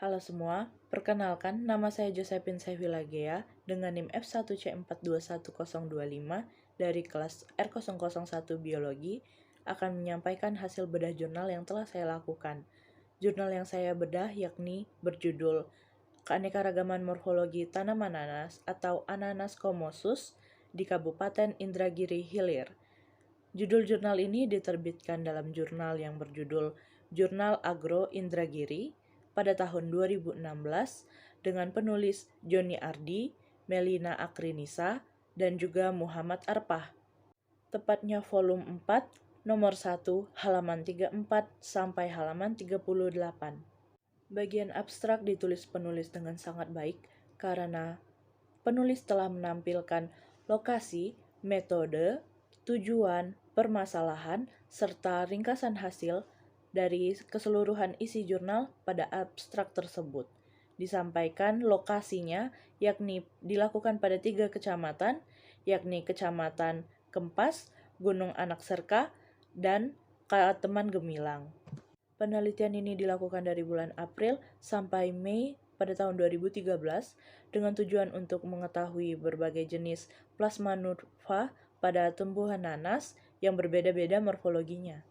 Halo semua, perkenalkan nama saya Josephine Sevilagea dengan NIM F1C421025 dari kelas R001 Biologi akan menyampaikan hasil bedah jurnal yang telah saya lakukan. Jurnal yang saya bedah yakni berjudul Keanekaragaman Morfologi Tanaman Nanas atau Ananas Komosus di Kabupaten Indragiri Hilir. Judul jurnal ini diterbitkan dalam jurnal yang berjudul Jurnal Agro Indragiri pada tahun 2016 dengan penulis Joni Ardi, Melina Akrinisa, dan juga Muhammad Arpah. Tepatnya volume 4, nomor 1, halaman 34 sampai halaman 38. Bagian abstrak ditulis penulis dengan sangat baik karena penulis telah menampilkan lokasi, metode, tujuan, permasalahan, serta ringkasan hasil dari keseluruhan isi jurnal pada abstrak tersebut. Disampaikan lokasinya yakni dilakukan pada 3 kecamatan, yakni Kecamatan Kempas, Gunung Anak Serka, dan Kateman Gemilang. Penelitian ini dilakukan dari bulan April sampai Mei pada tahun 2013 dengan tujuan untuk mengetahui berbagai jenis plasma nutfah pada tumbuhan nanas yang berbeda-beda morfologinya.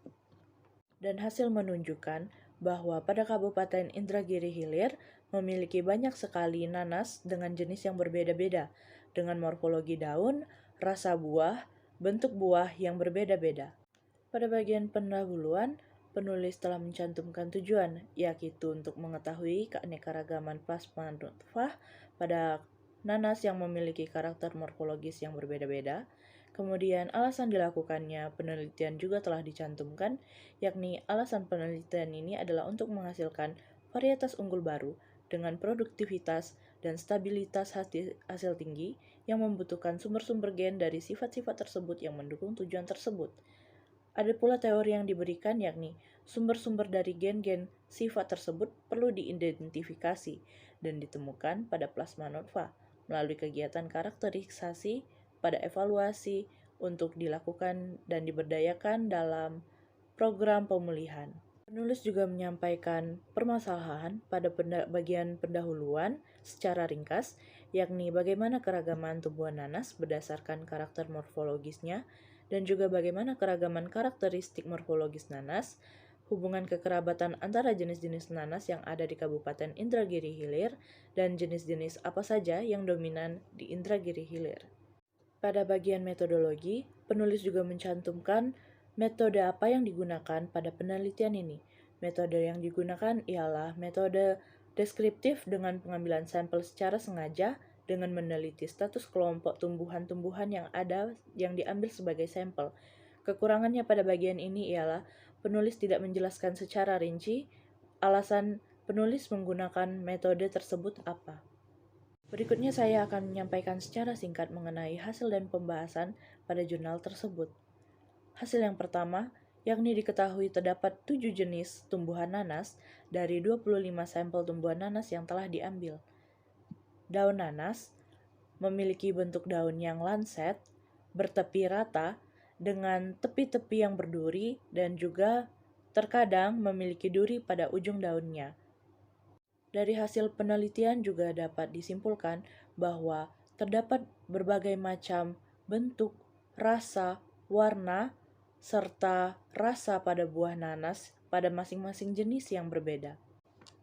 Dan hasil menunjukkan bahwa pada Kabupaten Indragiri Hilir memiliki banyak sekali nanas dengan jenis yang berbeda-beda, dengan morfologi daun, rasa buah, bentuk buah yang berbeda-beda. Pada bagian pendahuluan, penulis telah mencantumkan tujuan, yaitu untuk mengetahui keanekaragaman plasma nutfah pada nanas yang memiliki karakter morfologis yang berbeda-beda. Kemudian alasan dilakukannya penelitian juga telah dicantumkan, yakni alasan penelitian ini adalah untuk menghasilkan varietas unggul baru dengan produktivitas dan stabilitas hasil tinggi yang membutuhkan sumber-sumber gen dari sifat-sifat tersebut yang mendukung tujuan tersebut. Ada pula teori yang diberikan yakni sumber-sumber dari gen-gen sifat tersebut perlu diidentifikasi dan ditemukan pada plasma nutfah melalui kegiatan karakterisasi pada evaluasi untuk dilakukan dan diberdayakan dalam program pemulihan. Penulis juga menyampaikan permasalahan pada bagian pendahuluan secara ringkas, yakni bagaimana keragaman tumbuhan nanas berdasarkan karakter morfologisnya dan juga bagaimana keragaman karakteristik morfologis nanas, hubungan kekerabatan antara jenis-jenis nanas yang ada di Kabupaten Indragiri Hilir, dan jenis-jenis apa saja yang dominan di Indragiri Hilir. Pada bagian metodologi, penulis juga mencantumkan metode apa yang digunakan pada penelitian ini. Metode yang digunakan ialah metode deskriptif dengan pengambilan sampel secara sengaja dengan meneliti status kelompok tumbuhan-tumbuhan yang ada yang diambil sebagai sampel. Kekurangannya pada bagian ini ialah penulis tidak menjelaskan secara rinci alasan penulis menggunakan metode tersebut apa. Berikutnya saya akan menyampaikan secara singkat mengenai hasil dan pembahasan pada jurnal tersebut. Hasil yang pertama, yakni diketahui terdapat 7 jenis tumbuhan nanas dari 25 sampel tumbuhan nanas yang telah diambil. Daun nanas memiliki bentuk daun yang lanset, bertepi rata, dengan tepi-tepi yang berduri dan juga terkadang memiliki duri pada ujung daunnya. Dari hasil penelitian juga dapat disimpulkan bahwa terdapat berbagai macam bentuk, rasa, warna, serta rasa pada buah nanas pada masing-masing jenis yang berbeda.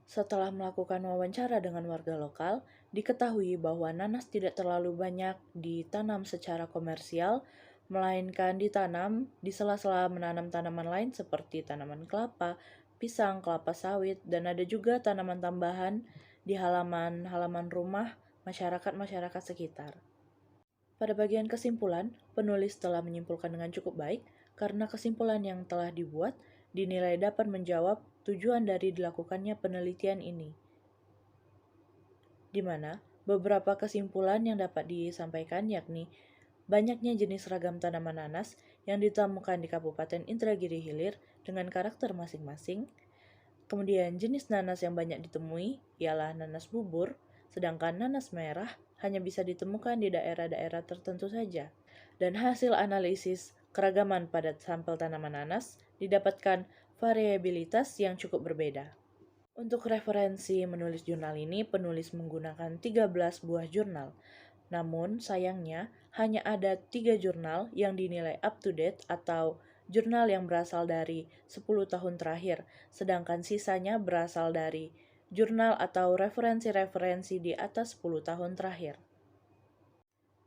Setelah melakukan wawancara dengan warga lokal, diketahui bahwa nanas tidak terlalu banyak ditanam secara komersial, melainkan ditanam di sela-sela menanam tanaman lain seperti tanaman kelapa, pisang, kelapa sawit, dan ada juga tanaman tambahan di halaman-halaman rumah masyarakat-masyarakat sekitar. Pada bagian kesimpulan, penulis telah menyimpulkan dengan cukup baik karena kesimpulan yang telah dibuat dinilai dapat menjawab tujuan dari dilakukannya penelitian ini, di mana beberapa kesimpulan yang dapat disampaikan yakni banyaknya jenis ragam tanaman nanas yang ditemukan di Kabupaten Indragiri Hilir dengan karakter masing-masing. Kemudian jenis nanas yang banyak ditemui ialah nanas bubur, sedangkan nanas merah hanya bisa ditemukan di daerah-daerah tertentu saja. Dan hasil analisis keragaman pada sampel tanaman nanas didapatkan variabilitas yang cukup berbeda. Untuk referensi menulis jurnal ini, penulis menggunakan 13 buah jurnal. Namun, sayangnya, hanya ada 3 jurnal yang dinilai up to date atau jurnal yang berasal dari 10 tahun terakhir, sedangkan sisanya berasal dari jurnal atau referensi-referensi di atas 10 tahun terakhir.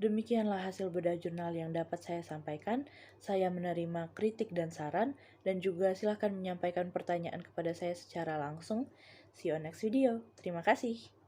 Demikianlah hasil bedah jurnal yang dapat saya sampaikan. Saya menerima kritik dan saran, dan juga silakan menyampaikan pertanyaan kepada saya secara langsung. See you on next video. Terima kasih.